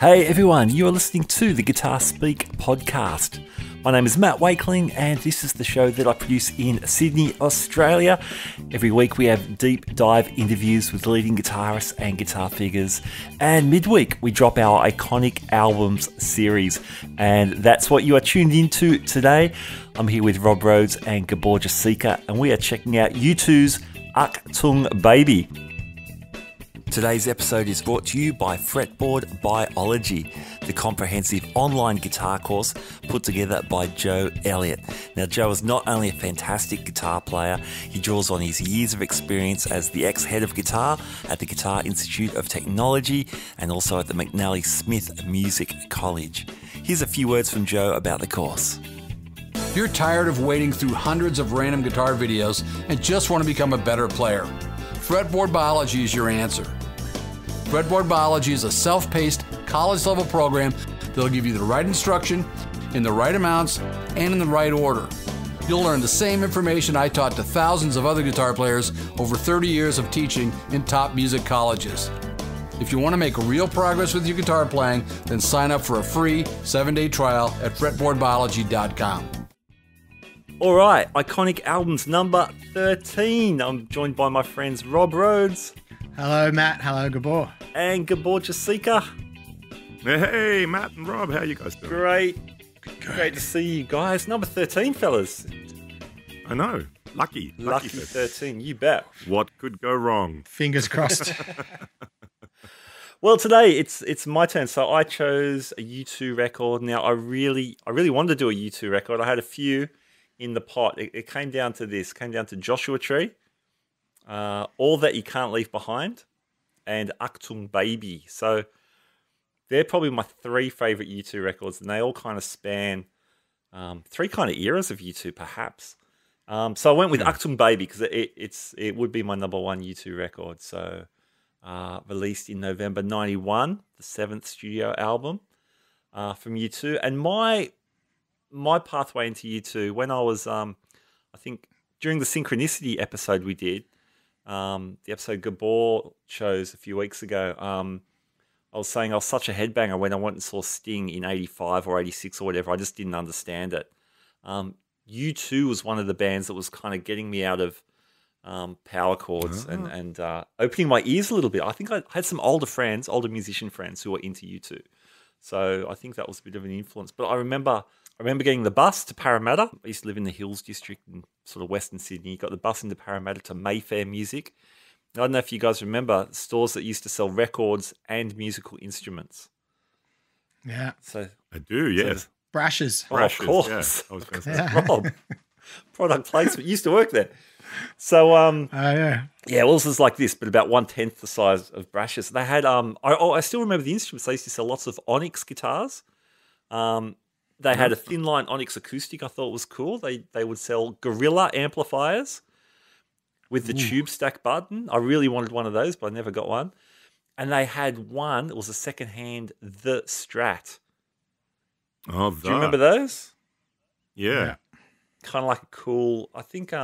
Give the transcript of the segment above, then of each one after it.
Hey everyone, you are listening to the Guitar Speak podcast. My name is Matt Wakeling and this is the show that I produce in Sydney, Australia. Every week we have deep dive interviews with leading guitarists and guitar figures, and midweek we drop our iconic albums series, and that's what you are tuned into today. I'm here with Rob Rhodes and Gabor Jasika, and we are checking out U2's Achtung Baby. Today's episode is brought to you by Fretboard Biology, the comprehensive online guitar course put together by Joe Elliott. Now, Joe is not only a fantastic guitar player, he draws on his years of experience as the ex-head of guitar at the Guitar Institute of Technology and also at the McNally Smith Music College. Here's a few words from Joe about the course. You're tired of wading through hundreds of random guitar videos and just want to become a better player. Fretboard Biology is your answer. Fretboard Biology is a self-paced, college-level program that'll give you the right instruction, in the right amounts, and in the right order. You'll learn the same information I taught to thousands of other guitar players over 30 years of teaching in top music colleges. If you want to make real progress with your guitar playing, then sign up for a free 7-day trial at fretboardbiology.com. All right, iconic albums number 13. I'm joined by my friends Rob Rhodes. Hello, Matt. Hello, Gabor. And Gabor Jasika. Hey, Matt and Rob, how you guys doing? Great to see you guys. Number 13, fellas. I know. Lucky 13, you bet. What could go wrong? Fingers crossed. Well, today it's my turn. So I chose a U2 record. Now, I really wanted to do a U2 record. I had a few in the pot. It came down to this. It came down to Joshua Tree, All That You Can't Leave Behind, and Achtung Baby. So they're probably my three favourite U2 records, and they all kind of span three kind of eras of U2, perhaps. So I went with Achtung Baby because it would be my number one U2 record. So released in November '91, the 7th studio album from U2. And my pathway into U2, when I was, I think, during the Synchronicity episode we did, the episode Gabor chose a few weeks ago, I was saying I was such a headbanger when I went and saw Sting in 85 or 86 or whatever. I just didn't understand it. U2 was one of the bands that was kind of getting me out of power chords and opening my ears a little bit. I think I had some older musician friends who were into U2. So I think that was a bit of an influence. But I remember getting the bus to Parramatta. I used to live in the Hills District in sort of Western Sydney. You got the bus into Parramatta to Mayfair Music. I don't know if you guys remember stores that used to sell records and musical instruments. Yeah. So I do, yes. Brashes. Oh, of course. Yeah, I was going to say. Yeah. Rob, product placement. Used to work there. So, yeah. yeah, well, this is like this, but about 1/10 the size of Brashes. They had, I still remember the instruments. They used to sell lots of Onyx guitars. They had a thin line Onyx acoustic. I thought was cool. They would sell Gorilla amplifiers with the tube stack button. I really wanted one of those, but I never got one. And they had one. It was a secondhand The Strat. Oh, Do you remember those? Yeah. Kind of like a cool. I think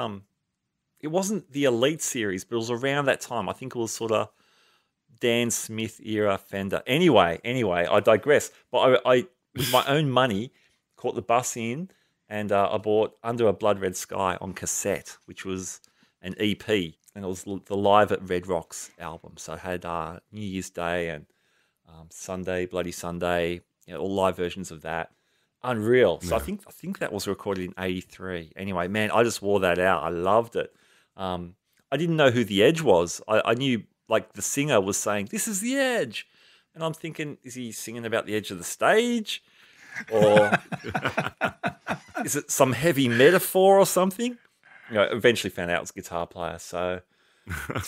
it wasn't the Elite series, but it was around that time. I think it was sort of Dan Smith era Fender. Anyway, I digress. But I with my own money, caught the bus in, and I bought Under a Blood Red Sky on cassette, which was an EP, and it was the Live at Red Rocks album. So it had New Year's Day and Sunday, Bloody Sunday, all live versions of that. Unreal. So I think that was recorded in '83. Anyway, man, I just wore that out. I loved it. I didn't know who The Edge was. I knew, like, the singer was saying, "This is The Edge." And I'm thinking, is he singing about the edge of the stage? Or is it some heavy metaphor or something? Eventually found out it was a guitar player. So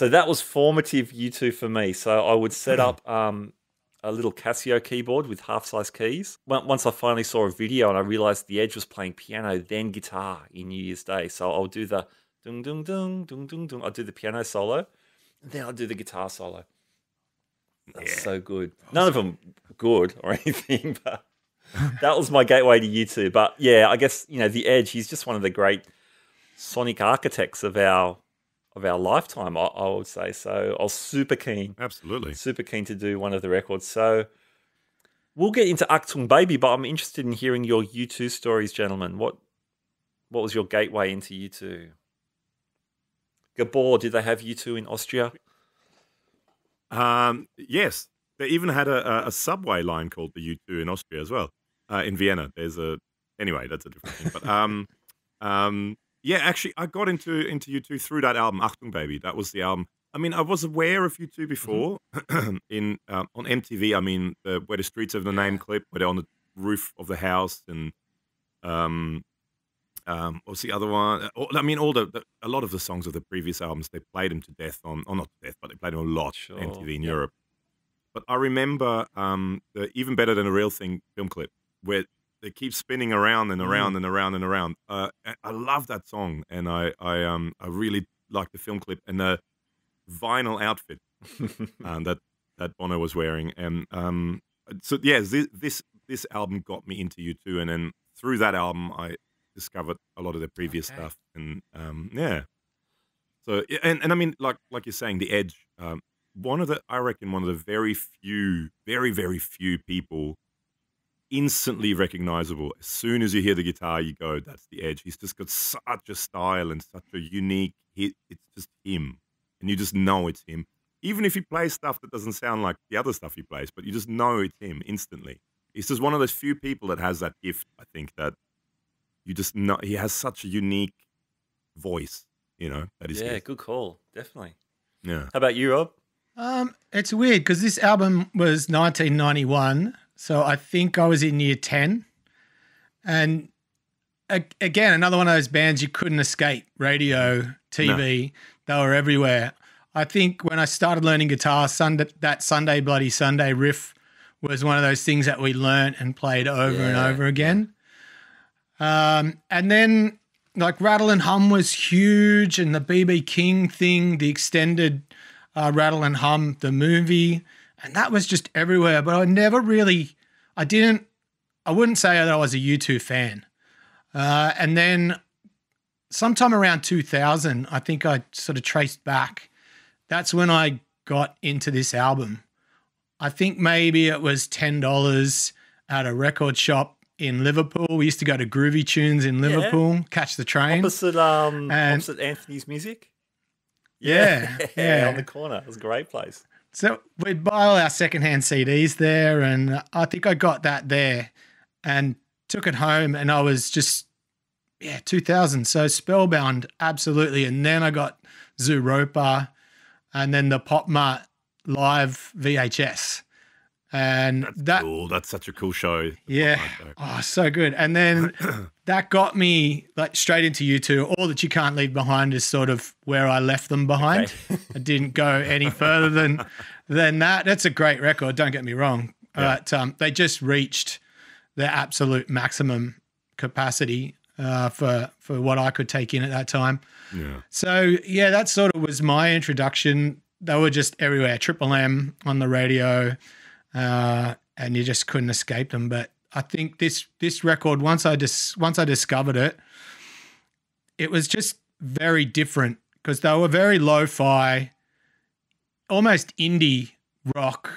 that was formative U2 for me. So I would set up a little Casio keyboard with half-size keys. Once I finally saw a video and I realized The Edge was playing piano, then guitar in New Year's Day. So I'll do the dung, dung, dung, dung, dung, dung. I'll do the piano solo, and then I'll do the guitar solo. That's so good. None of them good or anything, but that was my gateway to U2. But yeah, I guess, The Edge, he's just one of the great sonic architects of our lifetime, I would say. So I was super keen. Absolutely. Super keen to do one of the records. So We'll get into Achtung Baby, but I'm interested in hearing your U2 stories, gentlemen. What was your gateway into U2? Gabor, did they have U2 in Austria? Yes, they even had a subway line called the U2 in Austria as well. In Vienna, anyway, that's a different thing. But yeah, actually, I got into U2 through that album, Achtung Baby. That was the album. I mean, I was aware of U2 before on MTV. I mean, where the Streets of the Name clip, where they're on the roof of the house, and what's the other one? I mean, a lot of the songs of the previous albums, they played them to death on, or not to death, but they played them a lot on MTV in Europe. But I remember the Even Better Than a Real Thing film clip, where they keep spinning around and around and around and around. I love that song, and I really like the film clip and the vinyl outfit that Bono was wearing. And so yeah, this album got me into U2, and then through that album, I discovered a lot of the previous stuff, and yeah. So and I mean, like you're saying, The Edge. I reckon one of the very few people instantly recognizable. As soon as you hear the guitar, you go, "That's The Edge." He's just got such a style and such a unique hit. It's just him, and you just know it's him. Even if he plays stuff that doesn't sound like the other stuff he plays, but you just know it's him instantly. He's just one of those few people that has that gift. I think that you just know he has such a unique voice. That is. Yeah, good call. Definitely. Yeah. How about you, Rob? It's weird because this album was 1991, so I think I was in year 10. And again, another one of those bands you couldn't escape. Radio, TV, They were everywhere. I think when I started learning guitar, that Sunday Bloody Sunday riff was one of those things that we learnt and played over and over again. And then like Rattle and Hum was huge, and the B.B. King thing, the extended Rattle and Hum, the movie, and that was just everywhere. But I wouldn't say that I was a U2 fan. And then sometime around 2000, I think I sort of traced back. That's when I got into this album. I think maybe it was $10 at a record shop in Liverpool. We used to go to Groovy Tunes in Liverpool, catch the train. Opposite Anthony's Music? Yeah. On the corner. It was a great place. So we'd buy all our secondhand CDs there, and I think I got that there and took it home, and I was just, 2000. So spellbound, absolutely. And then I got Zooropa, and then the Pop Mart Live VHS. And that's cool. That's such a cool show. Yeah. Oh, so good. And then that got me like straight into U2. All That You Can't Leave Behind is sort of where I left them behind. Okay. I didn't go any further than that. That's a great record, don't get me wrong. But they just reached their absolute maximum capacity for what I could take in at that time. Yeah. So, that sort of was my introduction. They were just everywhere. Triple M on the radio. And you just couldn't escape them. But I think this record, once I discovered it, it was just very different because they were very lo-fi, almost indie rock,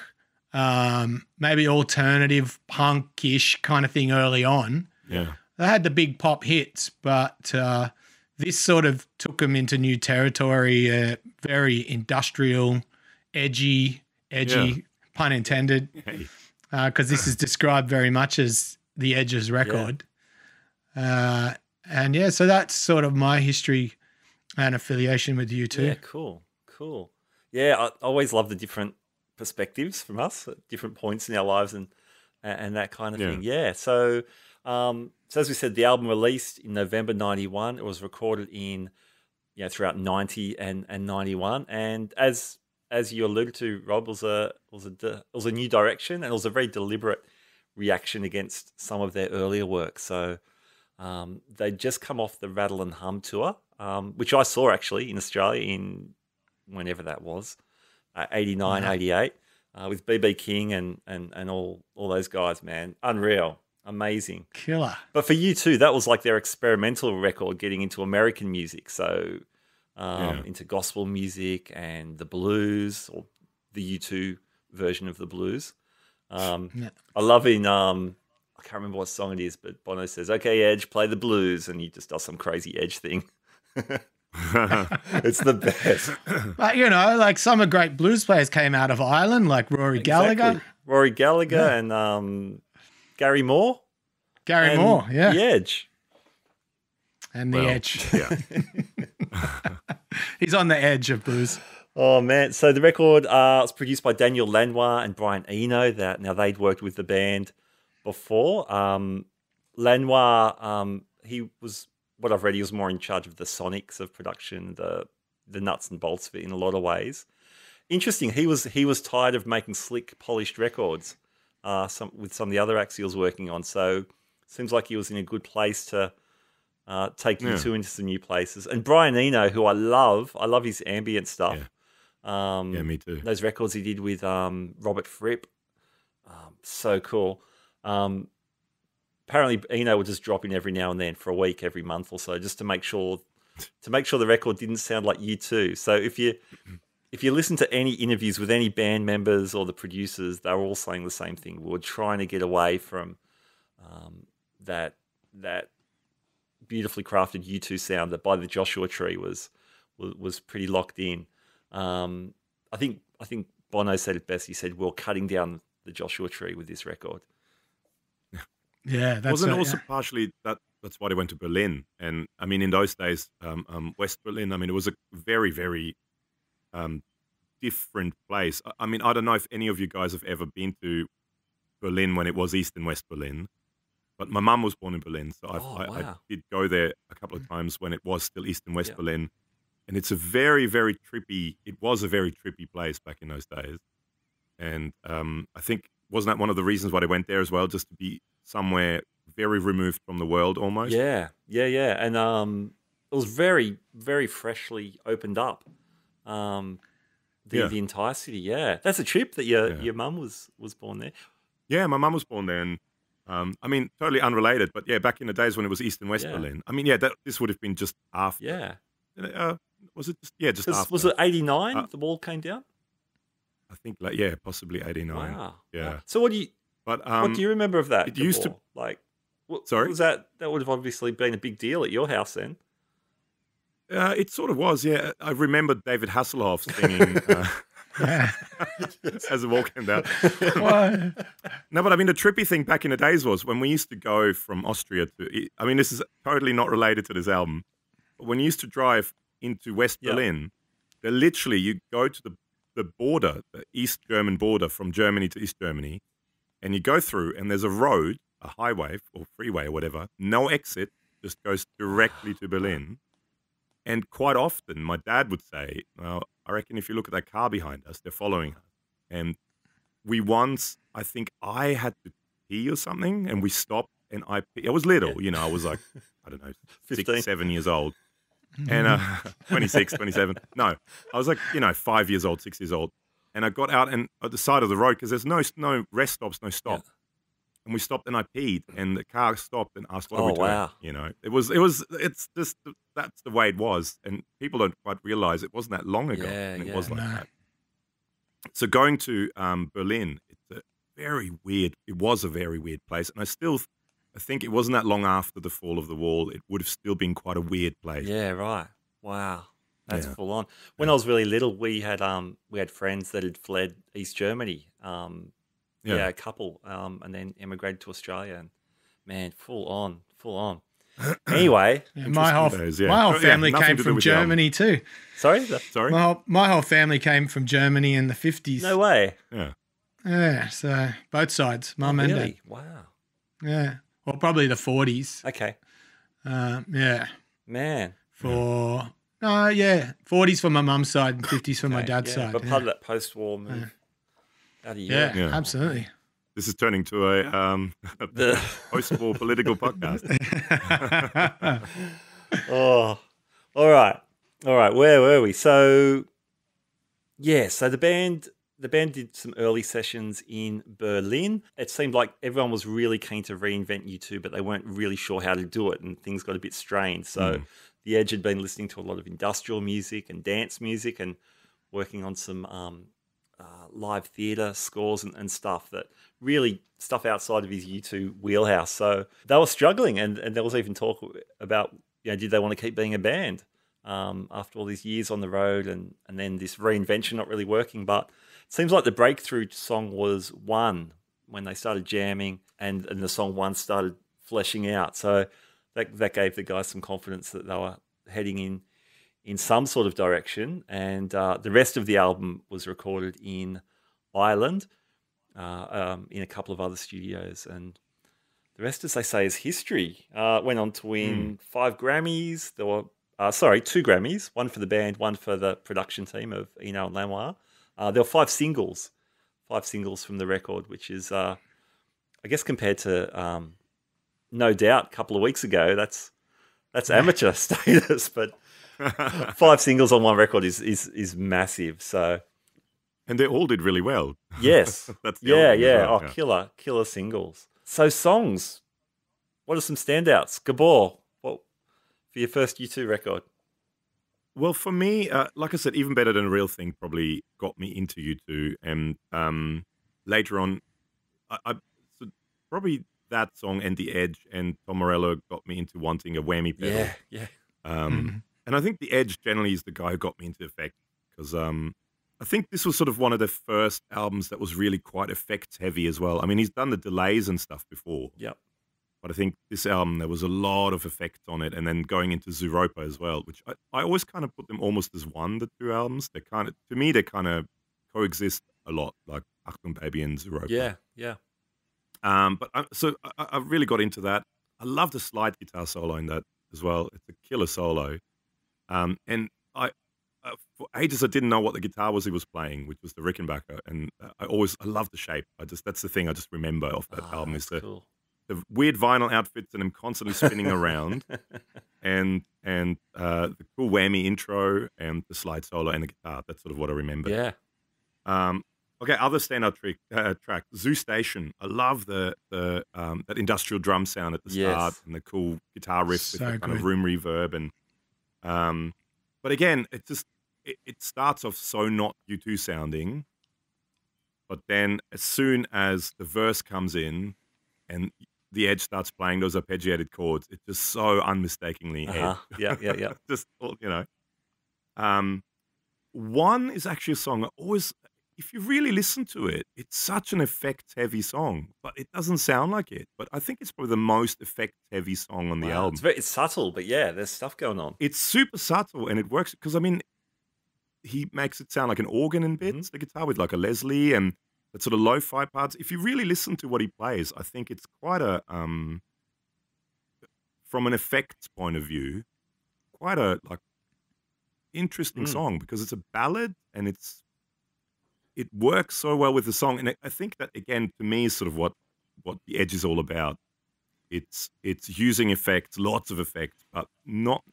maybe alternative punk-ish kind of thing early on. Yeah, they had the big pop hits, but this sort of took them into new territory. Very industrial, edgy. Pun intended, because this is described very much as the Edge's record. So that's sort of my history and affiliation with U2. Yeah, cool. Yeah, I always love the different perspectives from us at different points in our lives and that kind of thing. Yeah, so as we said, the album released in November 91. It was recorded in, throughout 90 and 91. And as you alluded to, Rob, it was a new direction, and it was a very deliberate reaction against some of their earlier work. So they'd just come off the Rattle and Hum tour, which I saw actually in Australia in whenever that was, 89, 88, with B.B. King and all those guys, man. Unreal. Amazing. Killer. But for U2, that was like their experimental record getting into American music. So into gospel music and the blues, or the U2 version of the blues. I love in I can't remember what song it is, but Bono says, "Okay, Edge, play the blues," and he just does some crazy Edge thing. It's the best. But like some of great blues players came out of Ireland, like Rory Gallagher. Rory Gallagher and Gary Moore. Gary Moore, yeah. The Edge. And the Edge. Yeah. He's on the edge of blues. Oh, man. So the record was produced by Daniel Lanois and Brian Eno. Now, they'd worked with the band before. Lanois, he was, what I've read, he was more in charge of the sonics of production, the nuts and bolts of it in a lot of ways. Interesting, he was tired of making slick, polished records with some of the other acts he was working on. So seems like he was in a good place to take U2 into some new places. And Brian Eno, who I love his ambient stuff. Yeah, me too. Those records he did with Robert Fripp, so cool. Apparently Eno would just drop in every now and then for a week, every month or so, just to make sure the record didn't sound like U2. So if you listen to any interviews with any band members or the producers, they're all saying the same thing. We were trying to get away from that beautifully crafted U2 sound that by the Joshua Tree was pretty locked in. I think Bono said it best. He said, "We're cutting down the Joshua Tree with this record." Yeah, that's wasn't also partially that's why they went to Berlin. And I mean, in those days, West Berlin, I mean, it was a very, very different place. I mean, I don't know if any of you guys have ever been to Berlin when it was East and West Berlin, but my mum was born in Berlin, so I did go there a couple of times when it was still East and West Berlin. And it's a very, very trippy, it was a very trippy place back in those days. And I think, wasn't that one of the reasons why they went there as well, just to be somewhere very removed from the world almost? Yeah. And it was very, very freshly opened up, the entire city. Yeah. That's a trip that your mum was born there. Yeah, my mum was born there. And I mean, totally unrelated, but yeah, back in the days when it was East and West Berlin. I mean, this would have been just after. Yeah. Was it just after? Was it 89 the wall came down? I think possibly 89. Wow. Yeah. So what do you remember of that? It used to sorry? Was that would have obviously been a big deal at your house then? It sort of was, yeah. I remember David Hasselhoff singing as the wall came down. No, but I mean, the trippy thing back in the days was when we used to go from Austria to, I mean, this is totally not related to this album, but when you used to drive into West Berlin, they literally, you go to the border, the East German border from Germany to East Germany, and you go through and there's a road, a highway or freeway or whatever, no exit, just goes directly to Berlin. And quite often my dad would say, well, I reckon if you look at that car behind us, they're following us. And we once, I think I had to pee or something, and we stopped and I was little, I was like, I don't know, 6, 7 years old. And 26, 27. No, I was like, 5 years old, 6 years old. And I got out and at the side of the road, because there's no rest stops, no stop. Yeah. And we stopped and I peed, and the car stopped and asked, what are we doing? Wow. It's just, that's the way it was. And people don't quite realize it wasn't that long ago. It was like that. So going to Berlin, it was a very weird place. And I think it wasn't that long after the fall of the wall. It would have still been quite a weird place. Yeah, right. Wow. That's full on. When I was really little, we had friends that had fled East Germany. A couple, and then emigrated to Australia. And man, full on. Anyway, my whole family came from Germany too. Sorry. My whole family came from Germany in the 50s. No way. Yeah. So both sides, mum and dad. Wow. Yeah. Well, probably the 40s. Okay. Yeah. Man. 40s for my mum's side and 50s for my dad's side. But part of that post-war move out of Europe. Yeah, absolutely. This is turning to a post-war political podcast. Oh, all right. Where were we? So the band did some early sessions in Berlin. It seemed like everyone was really keen to reinvent U2, but they weren't really sure how to do it, and things got a bit strained. So The Edge had been listening to a lot of industrial music and dance music, and working on some live theatre scores and stuff that really stuff outside of his U2 wheelhouse. So they were struggling, and there was even talk about, did they want to keep being a band after all these years on the road, and then this reinvention not really working. But it seems like the breakthrough song was One, when they started jamming, and the song One started fleshing out. So that gave the guys some confidence that they were heading in some sort of direction. And the rest of the album was recorded in Ireland, in a couple of other studios. And the rest, as they say, is history. Went on to win 5 Grammys. There were, 2 Grammys, one for the band, one for the production team of Eno and Lanois. There were 5 singles from the record, which is, I guess, compared to No Doubt a couple of weeks ago, that's amateur status, but 5 singles on one record is massive. So, and they all did really well. Yes, That's yeah. well, Killer singles. So songs, what are some standouts? Gabor, what for your first U2 record? Well, for me, like I said, Even Better Than a Real Thing probably got me into U2, and later on, so probably that song and The Edge and Tom Morello got me into wanting a whammy pedal. Yeah. And I think The Edge generally is the guy who got me into effect, because I think this was sort of one of the first albums that was really quite effects heavy as well. I mean, he's done the delays and stuff before. Yep. But I think this album, there was a lot of effects on it, and then going into Zooropa as well, which I always kind of put them almost as one, the 2 albums. They kind of, to me, they kind of coexist a lot, like Achtung Baby and Zooropa. Yeah. But I really got into that. I love the slide guitar solo in that as well. It's a killer solo. And for ages I didn't know what the guitar was he was playing, which was the Rickenbacker, and I love the shape. That's the thing I just remember of that album is cool. The weird vinyl outfits and him constantly spinning around, and the cool whammy intro and the slide solo and the guitar. That's sort of what I remember. Yeah. Okay, other standout track, Zoo Station. I love the that industrial drum sound at the start, and the cool guitar riff with the kind of room reverb, and but again, it starts off so not U2 sounding, but then as soon as the verse comes in and the Edge starts playing those arpeggiated chords, it's just so unmistakingly Edge. Yeah. Just, One is actually a song I always, if you really listen to it, it's such an effects-heavy song, but it doesn't sound like it. But I think it's probably the most effects-heavy song on the album. It's subtle, but yeah, there's stuff going on. It's super subtle, and it works because, I mean, he makes it sound like an organ in bits, the guitar with like a Leslie and that sort of lo-fi parts. If you really listen to what he plays, I think it's quite a, from an effects point of view, quite a like interesting song, because it's a ballad and it works so well with the song. And I think that, again, to me, is sort of what The Edge is all about. It's using effects, lots of effects, but not,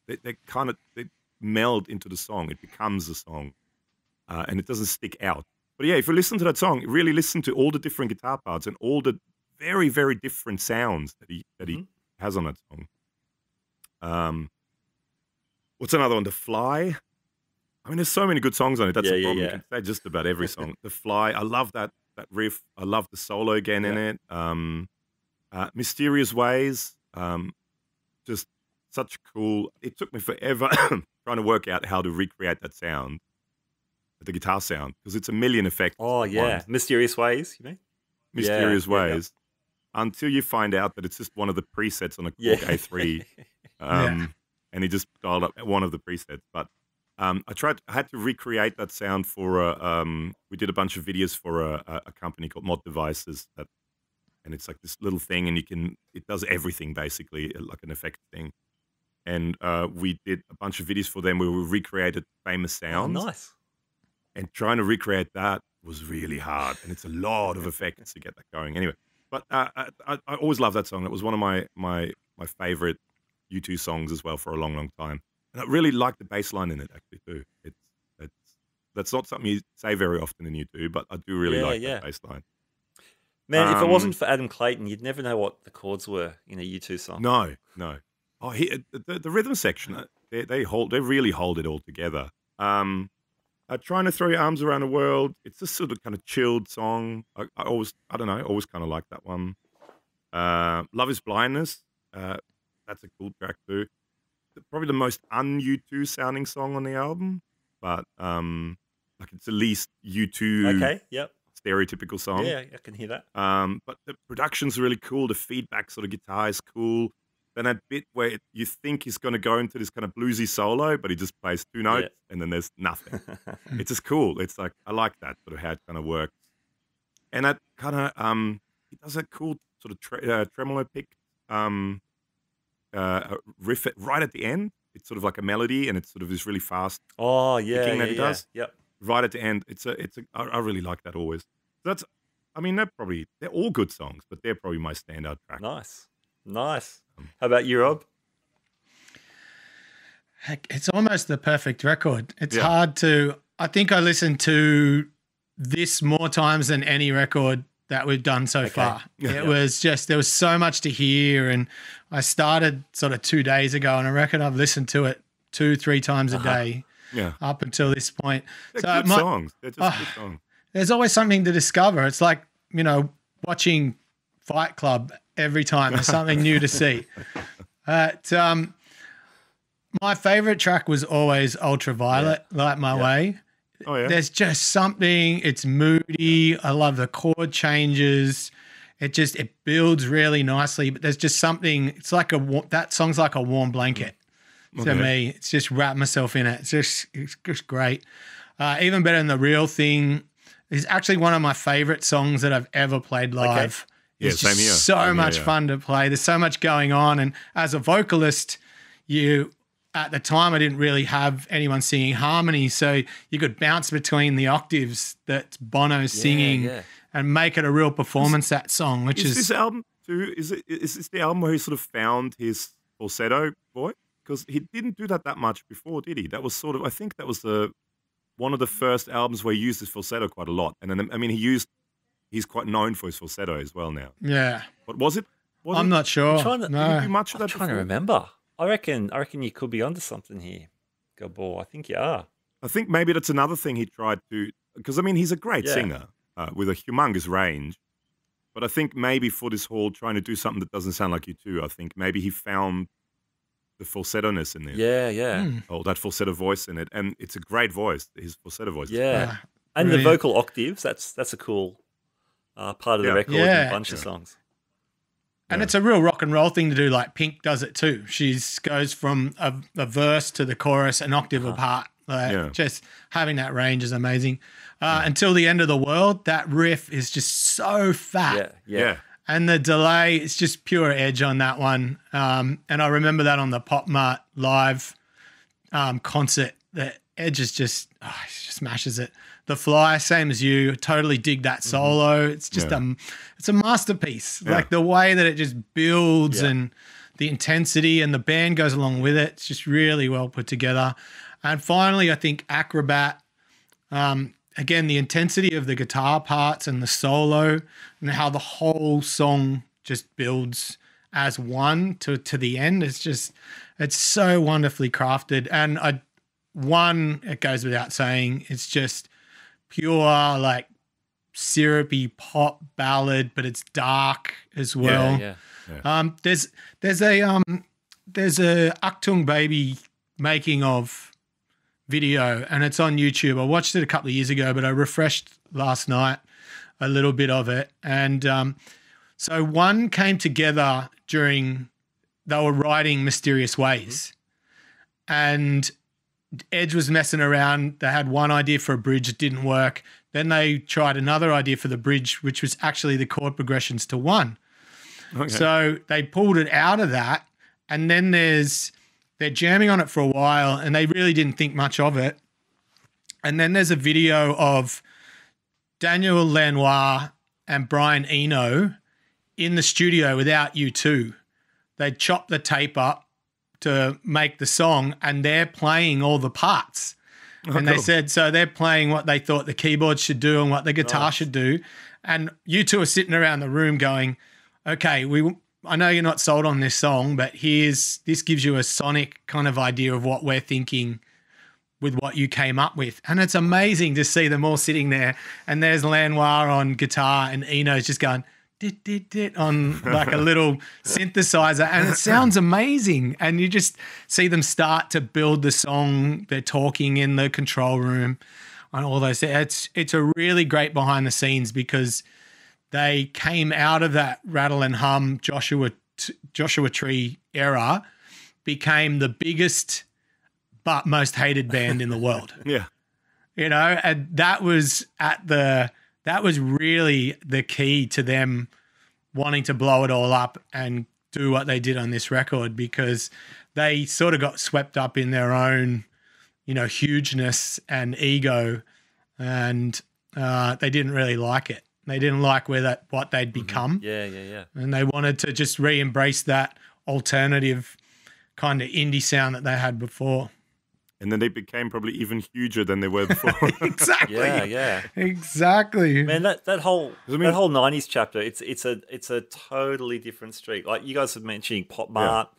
they meld into the song. It becomes a song, and it doesn't stick out. But yeah, if you listen to that song, really listen to all the different guitar parts and all the very, very different sounds that he has on that song. What's another one? The Fly. I mean, there's so many good songs on it. That's the problem. You can say just about every song. The Fly. I love that riff. I love the solo again in it. Mysterious Ways. Just such cool. It took me forever trying to work out how to recreate that sound, the guitar sound, because it's a million effects. Oh, yeah. Mysterious Ways, you mean? Mysterious Ways. Until you find out that it's just one of the presets on a Korg A3. And he just dialed up one of the presets. But I had to recreate that sound for, we did a bunch of videos for a company called Mod Devices, and it's like this little thing, and it does everything basically, like an effect thing. And we did a bunch of videos for them where we recreated famous sounds. Oh, nice. And trying to recreate that was really hard, and it's a lot of effects to get that going. Anyway, but I always loved that song. It was one of my favorite U2 songs as well for a long, long time. And I really like the bass line in it, actually, too. That's not something you say very often in U2, but I do really like that bass line. Man, if it wasn't for Adam Clayton, you'd never know what the chords were in a U2 song. No. Oh, the rhythm section, they really hold it all together. Trying to Throw Your Arms Around the World. It's a sort of kind of chilled song. I don't know, always kind of like that one. Love Is Blindness. That's a cool track too. Probably the most un-U2 sounding song on the album, but like it's the least U2 Okay, yep. stereotypical song. Yeah, I can hear that. But the production's really cool. The feedback sort of guitar is cool. Then that bit where you think he's going to go into this kind of bluesy solo, but he just plays 2 notes and then there's nothing. It's just cool. It's like, I like that sort of how it kind of works. And that kind of, he does a cool sort of tremolo pick riff right at the end. It's sort of like a melody and it's sort of this really fast picking that he does. Yep. Right at the end. I really like that always. That's, I mean, they're all good songs, but they're probably my standout track. Nice. How about you, Rob? Heck, it's almost the perfect record. It's hard to, I think I listened to this more times than any record that we've done so far. It was just, there was so much to hear. And I started sort of 2 days ago and I reckon I've listened to it 2-3 times a day up until this point. They're good songs. They're just good songs. There's always something to discover. It's like, watching Fight Club every time. There's something new to see. My favorite track was always Ultraviolet, Light My Way. Oh, yeah. There's just something, it's moody. I love the chord changes. It builds really nicely, but there's just something, it's like that song's like a warm blanket to me. It's just wrap myself in it. It's just great. Even better than The Real Thing is actually one of my favorite songs that I've ever played live. Yeah, it's same here. So much fun to play. There's so much going on. And as a vocalist, at the time, I didn't really have anyone singing harmony. So you could bounce between the octaves that Bono's singing and make it a real performance, that song, which is... this album too, is this the album where he sort of found his falsetto voice? Because he didn't do that much before, did he? That was sort of, I think that was one of the first albums where he used his falsetto quite a lot. And then, I mean, he's quite known for his falsetto as well now. Yeah. But was it? I'm not sure. Did he do much of that I'm trying to remember. I reckon you could be onto something here, Gabor. I think you are. I think maybe that's another thing he tried to, because I mean, he's a great singer with a humongous range. But I think maybe for this whole trying to do something that doesn't sound like U2, I think maybe he found the falsetto-ness in there. Yeah. Oh, that falsetto voice in it. And it's a great voice, his falsetto voice. Yeah. And the vocal octaves, that's a cool part of the record and a bunch of songs. And it's a real rock and roll thing to do, like Pink does it too. She goes from a verse to the chorus an octave apart. Just having that range is amazing. Until the End of the World, that riff is just so fat. Yeah. And the delay, it's just pure edge on that one. And I remember that on the Pop Mart live concert. The edge is just smashes it. The Fly, same as you, totally dig that solo. It's just it's a masterpiece. Like the way that it just builds and the intensity and the band goes along with it. It's just really well put together. And finally, I think Acrobat, again, the intensity of the guitar parts and the solo and how the whole song just builds as one to the end. It's so wonderfully crafted. And it goes without saying, it's just pure like syrupy pop ballad, but it's dark as well. There's a Achtung Baby making of video and it's on YouTube. I watched it a couple of years ago, but I refreshed last night a little bit of it. And so one came together they were writing Mysterious Ways and Edge was messing around. They had one idea for a bridge, it didn't work. Then they tried another idea for the bridge, which was actually the chord progressions to one. Okay. So they pulled it out of that, and then they're jamming on it for a while, and they really didn't think much of it. And then there's a video of Daniel Lanois and Brian Eno in the studio without U2. They chopped the tape up to make the song, and they're playing all the parts. And they said, so they're playing what they thought the keyboard should do and what the guitar should do. And you two are sitting around the room going, okay, I know you're not sold on this song, but this gives you a sonic kind of idea of what we're thinking with what you came up with. And it's amazing to see them all sitting there, and there's Lanoir on guitar and Eno's just going dit, dit, dit on like a little synthesizer, and it sounds amazing. And you just see them start to build the song. They're talking in the control room and all those. It's a really great behind the scenes, because they came out of that rattle and hum Joshua Tree era, became the biggest but most hated band in the world. Yeah. You know, and that was really the key to them wanting to blow it all up and do what they did on this record, because they sort of got swept up in their own, you know, hugeness and ego, and they didn't really like it. They didn't like what they'd become. Yeah. And they wanted to just re-embrace that alternative kind of indie sound that they had before. And then they became probably even huger than they were before. Exactly. Yeah. Exactly. Man, that whole 90s chapter, it's a totally different street. Like you guys have mentioned Pop Mart,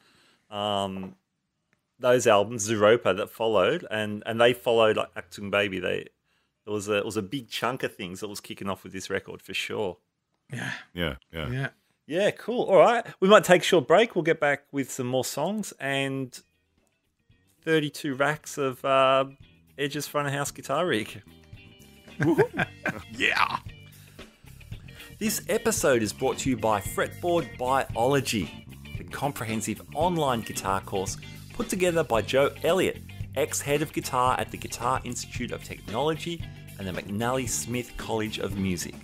those albums, Zeropa that followed, and they followed like Achtung Baby. It was a big chunk of things that was kicking off with this record for sure. Yeah, cool. All right. We might take a short break. We'll get back with some more songs and 32 racks of Edge's front of house guitar rig. Yeah. This episode is brought to you by Fretboard Biology, the comprehensive online guitar course put together by Joe Elliott, ex-head of guitar at the Guitar Institute of Technology and the McNally Smith College of Music.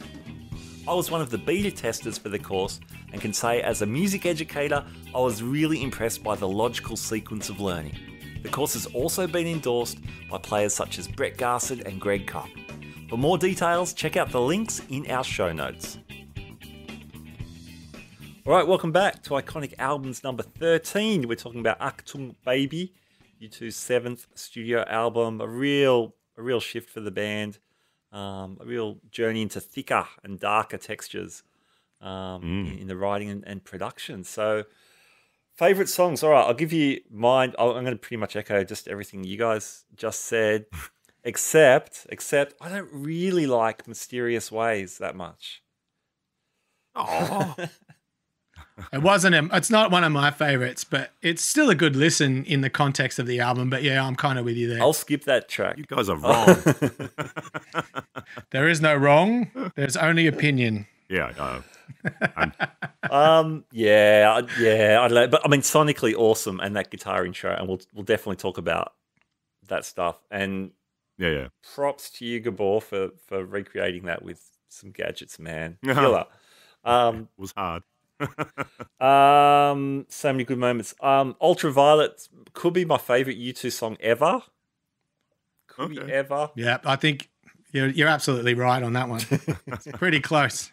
I was one of the beta testers for the course and can say as a music educator, I was really impressed by the logical sequence of learning. The course has also been endorsed by players such as Brett Garsed and Greg Koch. For more details, check out the links in our show notes. All right, welcome back to Iconic Albums number 13. We're talking about Achtung Baby, U2's 7th studio album, a real shift for the band, a real journey into thicker and darker textures in the writing and production. So, favorite songs. All right, I'll give you mine. I'm going to pretty much echo just everything you guys just said, except I don't really like Mysterious Ways that much. Oh. It's not one of my favorites, but it's still a good listen in the context of the album. But yeah, I'm kind of with you there. I'll skip that track. You guys are wrong. There is no wrong. There's only opinion. Yeah. I don't know, but I mean, sonically awesome, and that guitar intro, and we'll definitely talk about that stuff. And yeah. props to you, Gabor, for recreating that with some gadgets, man. Killer. It was hard. So many good moments. Ultraviolet could be my favorite U2 song ever. Could be ever. Yeah, I think you're absolutely right on that one. It's pretty close.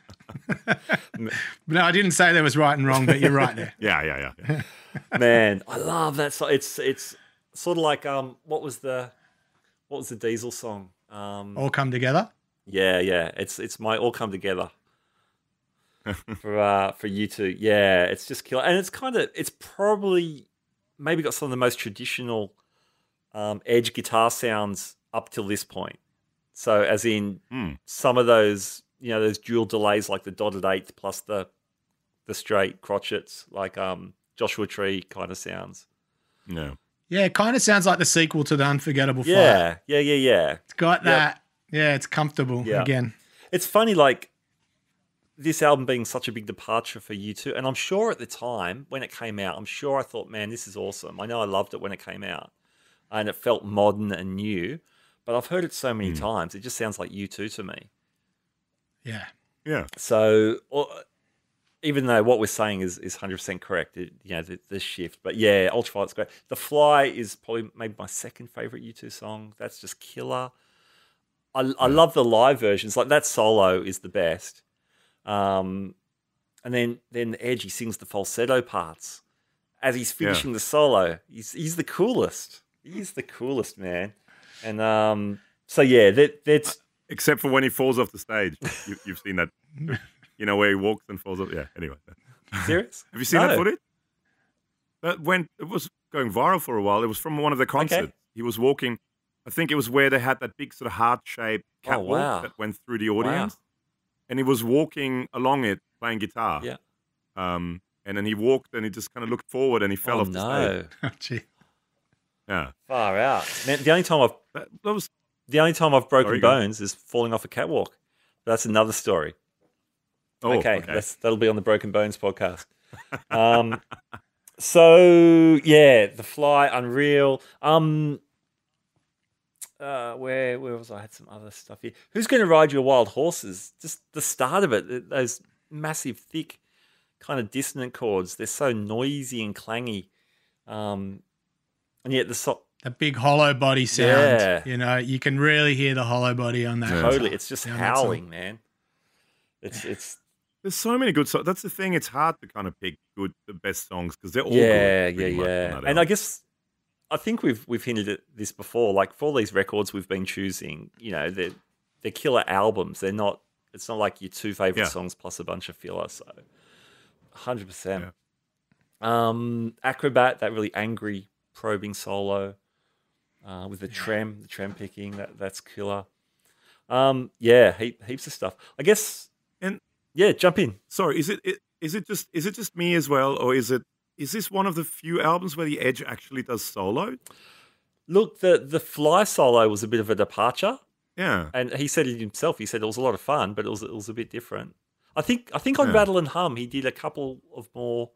No, I didn't say there was right and wrong, but you're right there. Yeah. Man, I love that song. It's sort of like what was the Diesel song? All Come Together. Yeah. It's my All Come Together. for U2. Yeah, it's just killer. And it's probably maybe got some of the most traditional Edge guitar sounds up till this point. So as in some of those, you know, those dual delays like the dotted eighth plus the straight crotchets, like Joshua Tree kind of sounds. No. Yeah, it kind of sounds like the sequel to The Unforgettable Fire. Yeah. It's got that. Yeah, it's comfortable again. It's funny, like, this album being such a big departure for U2, and I'm sure at the time when it came out, I'm sure I thought, man, this is awesome. I know I loved it when it came out, and it felt modern and new, but I've heard it so many times, it just sounds like U2 to me. Yeah. So even though what we're saying is 100% correct, the shift, but yeah, Ultraviolet's great. The Fly is probably maybe my second favorite U2 song. That's just killer. I love the live versions. Like that solo is the best. And then Edge, he sings the falsetto parts as he's finishing the solo. He's the coolest. He's the coolest, man. And so yeah, that's except for when he falls off the stage. You've seen that, where he walks and falls off. Yeah. Anyway, serious? Have you seen that footage? It was going viral for a while. It was from one of the concerts. Okay. He was walking I think it was where they had that big sort of heart-shaped catwalk wow. that went through the audience. And he was walking along it playing guitar. Yeah. And then he walked and he just kind of looked forward and he fell off the stage. Oh, gee. Yeah. Far out. Man, the only time I've broken bones is falling off a catwalk. That's another story. Oh, okay. That'll be on the Broken Bones podcast. So yeah, The Fly, Unreal. Where was I? Had some other stuff here. Who's Going to Ride Your Wild Horses? Just the start of it. Those massive, thick, kind of dissonant chords. They're so noisy and clangy. And yet the big hollow body sound. Yeah. You can really hear the hollow body on that. Totally. It's just howling, man. It's There's so many good songs. That's the thing. It's hard to kind of pick the best songs because they're all good. Yeah. And I think we've hinted at this before. Like for all these records we've been choosing, they're killer albums. They're not. It's not like your two favorite songs plus a bunch of filler. So, 100%. Yeah. Acrobat, that really angry probing solo with the trem picking. That's killer. Heaps of stuff. I guess. And jump in. Sorry, is it just me as well, or is this one of the few albums where the Edge actually does solo? Look, the Fly solo was a bit of a departure. Yeah, and he said it himself. He said it was a lot of fun, but it was a bit different. I think on Rattle and Hum he did a couple of more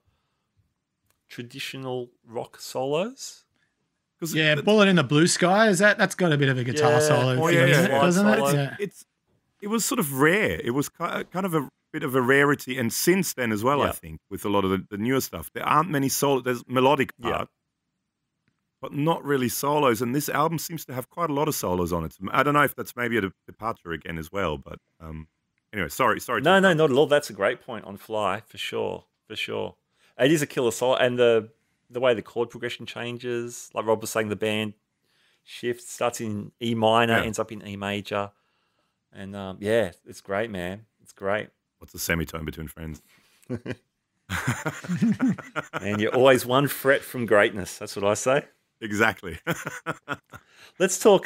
traditional rock solos. Bullet in the Blue Sky, that's got a bit of a guitar solo, doesn't it? Yeah. It was sort of rare. It was kind of a bit of a rarity, and since then as well, I think, with a lot of the newer stuff, there aren't many solos. There's melodic part, but not really solos. And this album seems to have quite a lot of solos on it. I don't know if that's maybe a departure again as well, but anyway, sorry. No, not at all. That's a great point on Fly, for sure. It is a killer solo, and the way the chord progression changes, like Rob was saying, the band shifts, starts in E minor, ends up in E major. And it's great, man. It's great. What's the semitone between friends? And you're always one fret from greatness. That's what I say. Exactly. Let's talk.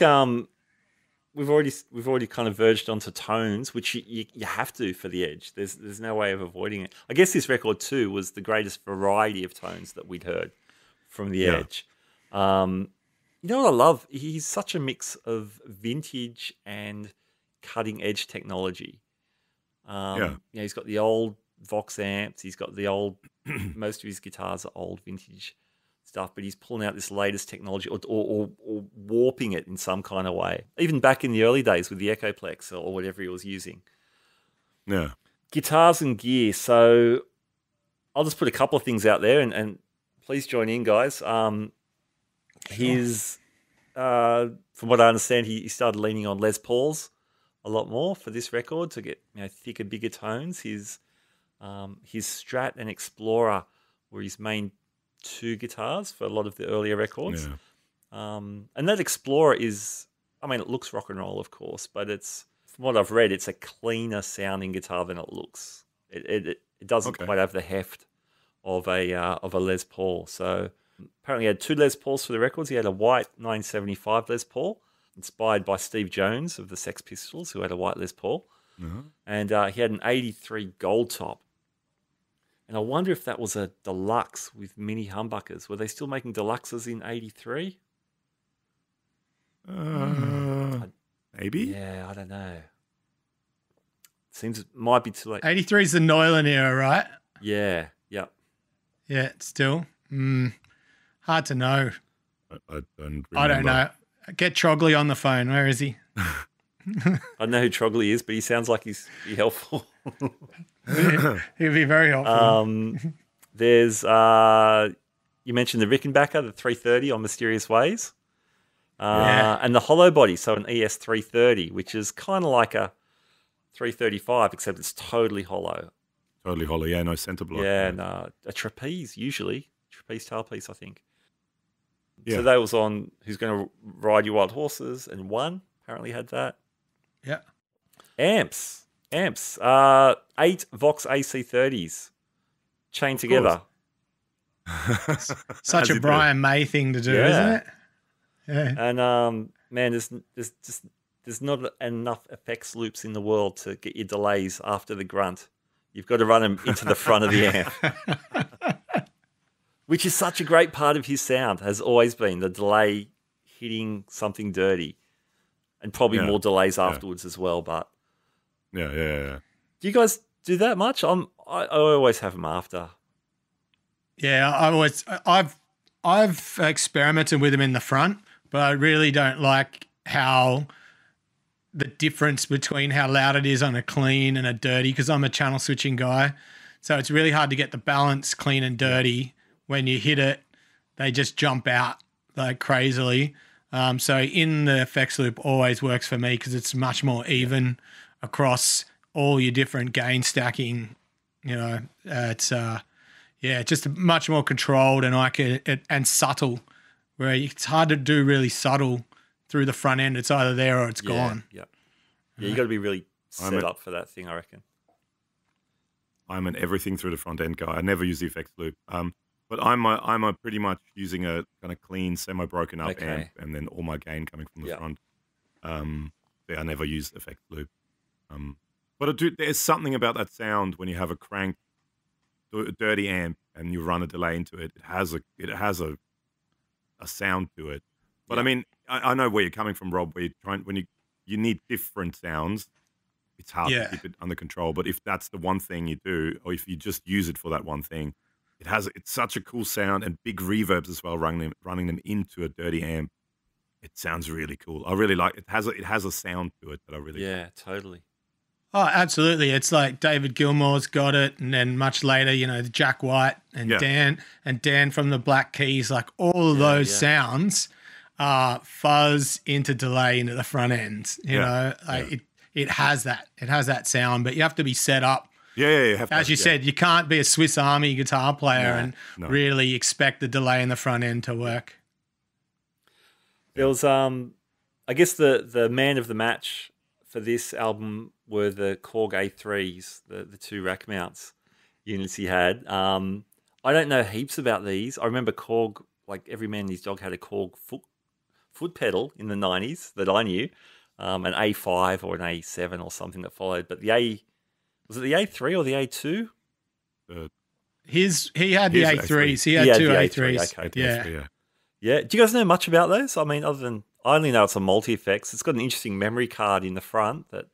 We've already kind of verged onto tones, which you have to for the Edge. There's no way of avoiding it. I guess this record too was the greatest variety of tones that we'd heard from the Edge. You know what I love? He's such a mix of vintage and cutting edge technology. He's got the old Vox amps. He's got the old. Most of his guitars are old vintage stuff, but he's pulling out this latest technology or warping it in some kind of way. Even back in the early days with the Echoplex or whatever he was using. Yeah. Guitars and gear. So I'll just put a couple of things out there and please join in, guys. From what I understand, he started leaning on Les Pauls a lot more for this record to get thicker, bigger tones. His Strat and Explorer were his main two guitars for a lot of the earlier records. Yeah. And that Explorer is, it looks rock and roll, of course, but it's, from what I've read, it's a cleaner sounding guitar than it looks. It doesn't quite have the heft of a Les Paul. So apparently he had two Les Pauls for the records. He had a white 975 Les Paul, inspired by Steve Jones of the Sex Pistols, who had a white Les Paul. Mm-hmm. And he had an 83 gold top. And I wonder if that was a deluxe with mini humbuckers. Were they still making deluxes in 83? Maybe. Yeah, I don't know. Seems it might be too late. 83 is the Neuland era, right? Yeah, yep. Yeah, still. Hard to know. I don't know. Get Trogley on the phone. Where is he? I don't know who Trogley is, but he sounds like he'd be helpful. He'd be very helpful. There's, you mentioned the Rickenbacker, the 330 on Mysterious Ways. And the hollow body, so an ES330, which is kind of like a 335, except it's totally hollow. Totally hollow, yeah, no center block. Yeah, no, a trapeze, usually. Trapeze tailpiece, I think. Yeah. So that was on Who's Going to Ride Your Wild Horses, and One apparently had that. Yeah. Amps. 8 Vox AC30s chained together. Such a Brian May thing to do, isn't it? Yeah. And man, there's not enough effects loops in the world to get your delays after the grunt. You've got to run them into the front of the amp, which is such a great part of his sound, has always been the delay hitting something dirty, and probably more delays afterwards as well. But yeah. Do you guys do that much? I always have them after. Yeah, I've experimented with them in the front, but I really don't like how the difference between how loud it is on a clean and a dirty, because I'm a channel switching guy. So it's really hard to get the balance clean and dirty. When you hit it, they just jump out like crazily. So in the effects loop always works for me because it's much more even across all your different gain stacking. It's just much more controlled and subtle, where it's hard to do really subtle through the front end. It's either there or it's gone. Yeah, you got to be really set up for that thing, I reckon. I'm an everything through the front end guy. I never use the effects loop. But I'm a pretty much using a kind of clean, semi-broken up amp, and then all my gain coming from the front. I never use effects loop. But there's something about that sound when you have a cranked, dirty amp and you run a delay into it. It has a sound to it. But I mean, I know where you're coming from, Rob. Where you need different sounds. It's hard to keep it under control. But if that's the one thing you do, or if you just use it for that one thing, it's such a cool sound, and big reverbs as well, running them into a dirty amp. It sounds really cool. I really like it. It has a sound to it that I really like. Totally. Oh, absolutely. It's like David Gilmour's got it, and then much later, Jack White and Dan from the Black Keys, like all of those sounds fuzz into delay into the front end. It has that. It has that sound, but you have to be set up. As you said, you can't be a Swiss Army guitar player and really expect the delay in the front end to work. There was, I guess, the man of the match for this album were the Korg A3s, the two rack mounts units he had. I don't know heaps about these. I remember Korg, like every man and his dog had a Korg foot pedal in the 90s that I knew, an A5 or an A7 or something that followed. But was it the A3 or the A2? He had the A3s. He had two A3s. Okay. Yeah. Do you guys know much about those? I mean, other than I only know it's a multi-effects. It's got an interesting memory card in the front that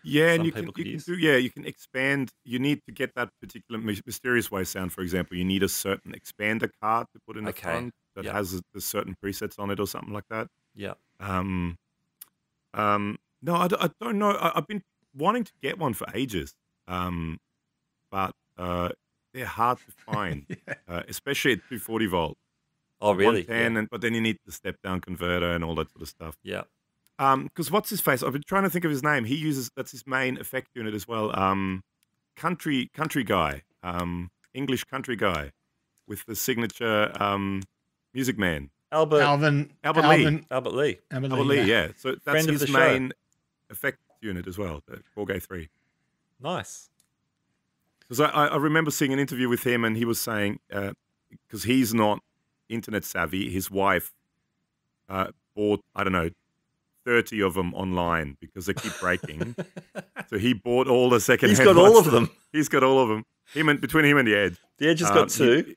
and you can expand. You need to get that particular Mysterious Way sound, for example. You need a certain expander card to put in the front that has a certain presets on it or something like that. Yeah. No, I don't know. I've been wanting to get one for ages, but they're hard to find, especially at 240 volt. Oh, really? 110, but then you need the step down converter and all that sort of stuff. Yeah. Because what's his face? I've been trying to think of his name. That's his main effect unit as well. Country guy, English country guy, with the signature Music Man. Albert Lee. Yeah. So that's his main effect unit as well, the Korg A3. Nice. Because I remember seeing an interview with him, and he was saying, because he's not internet savvy, his wife bought, 30 of them online because they keep breaking. So he bought all the second-hand He's got all of them. He's got all of them. Between him and the Edge. The Edge has got two.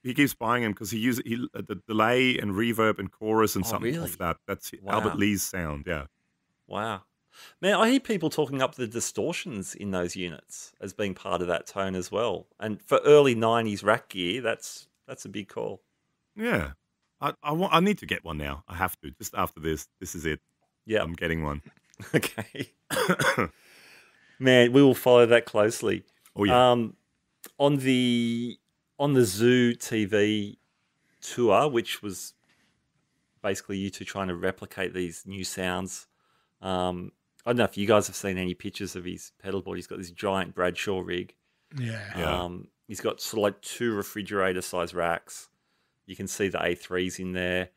He keeps buying them because he uses the delay and reverb and chorus and something like that. That's Albert Lee's sound. Yeah. Wow. Man, I hear people talking up the distortions in those units as being part of that tone as well. And for early 90s rack gear, that's a big call. Yeah. I need to get one now. I have to. Just after this. This is it. Yeah. I'm getting one. Okay. Man, we will follow that closely. Oh, yeah. On the Zoo TV tour, which was basically you two trying to replicate these new sounds. I don't know if you guys have seen any pictures of his pedal board. He's got this giant Bradshaw rig. Yeah. He's got sort of like two refrigerator-sized racks. You can see the A3s in there.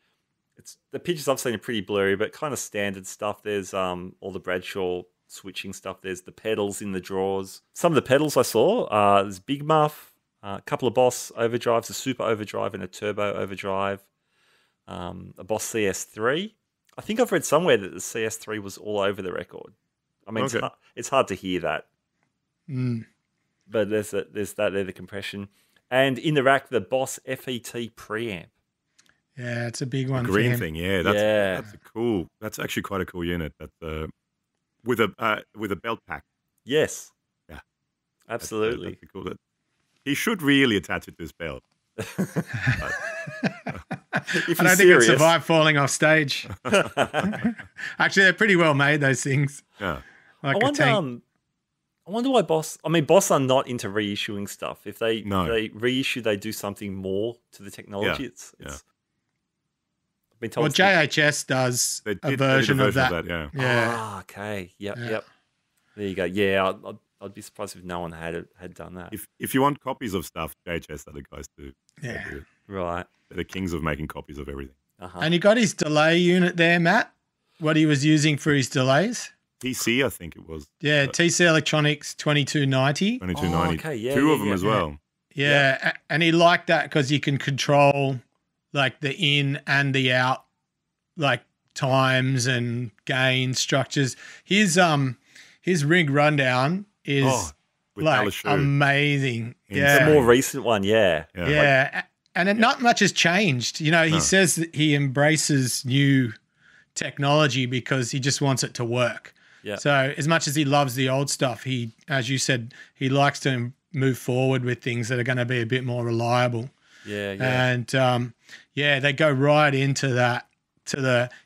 The pictures I've seen are pretty blurry, but kind of standard stuff. There's all the Bradshaw switching stuff. There's the pedals in the drawers. Some of the pedals I saw, there's Big Muff, a couple of Boss overdrives, a Super overdrive and a Turbo overdrive, a Boss CS3, I think I've read somewhere that the CS3 was all over the record. I mean, Okay. it's hard to hear that. But there's that there, the compression. And in the rack, the Boss FET preamp. Yeah, it's a big one. The for green him. thing, yeah. That's a cool. That's actually quite a cool unit. That's with a belt pack. Yes. Yeah. Absolutely. That's cool. He should really attach it to his belt. If I don't think it'd survive falling off stage. Actually, they're pretty well made, those things. Yeah. Like I a tank. wonder why Boss. I mean, Boss are not into reissuing stuff. If they No. they reissue, they do something more to the technology. Yeah. It's Yeah. I've been told Well, it's- JHS does They a did version a of that. yeah. Yeah. Ah, okay. Yep. Yeah. Yep. There you go. Yeah, I'd be surprised if no one had done that. If you want copies of stuff, JHS are the guys to Yeah. do it. Right. They're the kings of making copies of everything. And you got his delay unit there, Matt? What he was using for his delays? TC, I think it was. Yeah, TC Electronics 2290. 2290. okay, yeah, Two yeah, of them yeah. as well. Yeah, and he liked that because you can control like the in and the out, like times and gain structures. His rig rundown is With like Alice Shoe. amazing. The Yeah, more recent one, yeah. yeah, and not much has changed. You know, he says that he embraces new technology because he just wants it to work. Yeah. So as much as he loves the old stuff, he, as you said, he likes to move forward with things that are going to be a bit more reliable. Yeah, yeah. And they go right into that.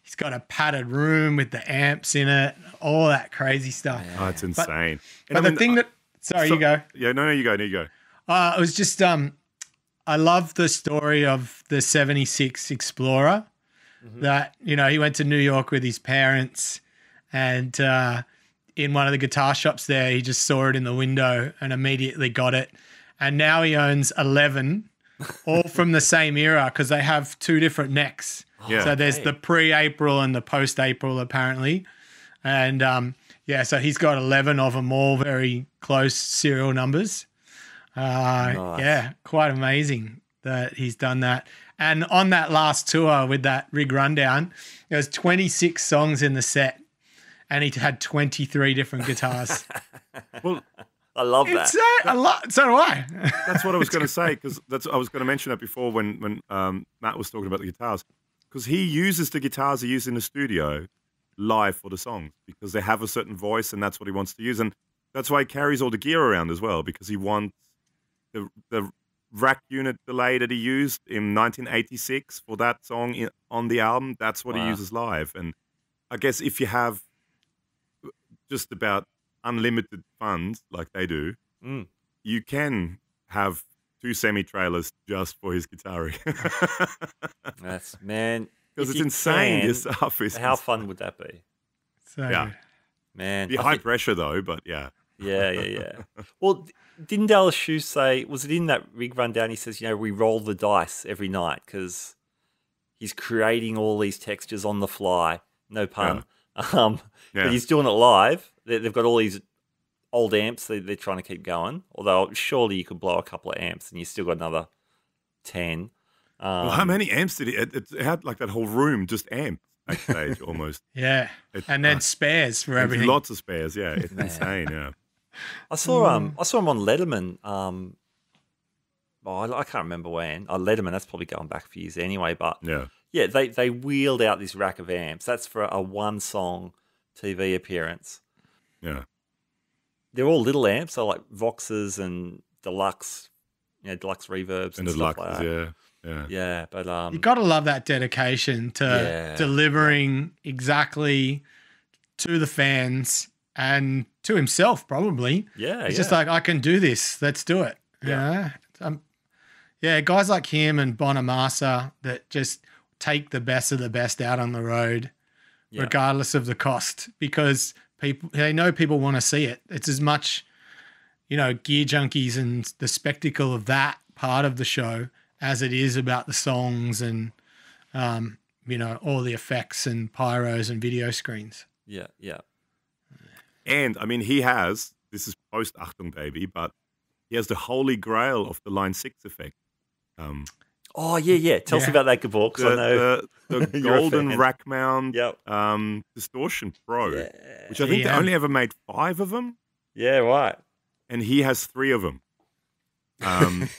He's got a padded room with the amps in it, all that crazy stuff. Oh, it's insane. But the thing that, sorry, you go. Yeah, no, you go. It was just, I love the story of the 76 Explorer that, you know, he went to New York with his parents and in one of the guitar shops there, he just saw it in the window and immediately got it. And now he owns 11, all from the same era because they have two different necks. Yeah. So there's the pre-April and the post-April apparently. And so he's got 11 of them, all very close serial numbers. Nice. Yeah, quite amazing that he's done that. And on that last tour with that rig rundown, there was 26 songs in the set and he had 23 different guitars. Well, I love that. It's a lot. So do I. that's what I was going to say because I was going to mention that before when Matt was talking about the guitars because he uses the guitars he used in the studio live for the songs because they have a certain voice and that's what he wants to use and that's why he carries all the gear around as well because he wants the rack unit delay that he used in 1986 for that song on the album. That's what he uses live. And I guess if you have just about unlimited funds like they do, you can have two semi-trailers just for his guitar. That's, man. Because if it's you insane. can, This stuff is how fun would that be? So Yeah. Man. be I high think- pressure though, but yeah. Yeah. Well, didn't Dallas Shoe say, was it in that rig rundown? He says, you know, we roll the dice every night because he's creating all these textures on the fly. No pun. Yeah. But he's doing it live. They've got all these old amps they're trying to keep going. Although surely you could blow a couple of amps and you still got another 10. Well, how many amps did it had like that whole room just amped backstage almost. yeah. And then spares for everything. Lots of spares, yeah. It's insane, yeah. I saw him on Letterman. I can't remember when. Letterman, that's probably going back a few years anyway. But Yeah. they wheeled out this rack of amps. That's for a one-song TV appearance. Yeah. They're all little amps, so like Voxes and deluxe, deluxe reverbs and And the stuff Luxes, like that. yeah. Yeah, but You got to love that dedication to delivering exactly to the fans and to himself, probably. Yeah, It's just like, I can do this. Let's do it. Yeah. Guys like him and Bonamassa that just take the best of the best out on the road, regardless of the cost, because they know people want to see it. It's as much, gear junkies and the spectacle of that part of the show as it is about the songs and, all the effects and pyros and video screens. Yeah. And I mean, this is post Achtung Baby, but he has the holy grail of the line 6 effect. Oh, yeah. Tell us about that, Gabor, because I know the you're a golden fan. rack mount Yep. Distortion Pro, which I Yeah. think they only ever made 5 of them, Yeah, right. and he has 3 of them. And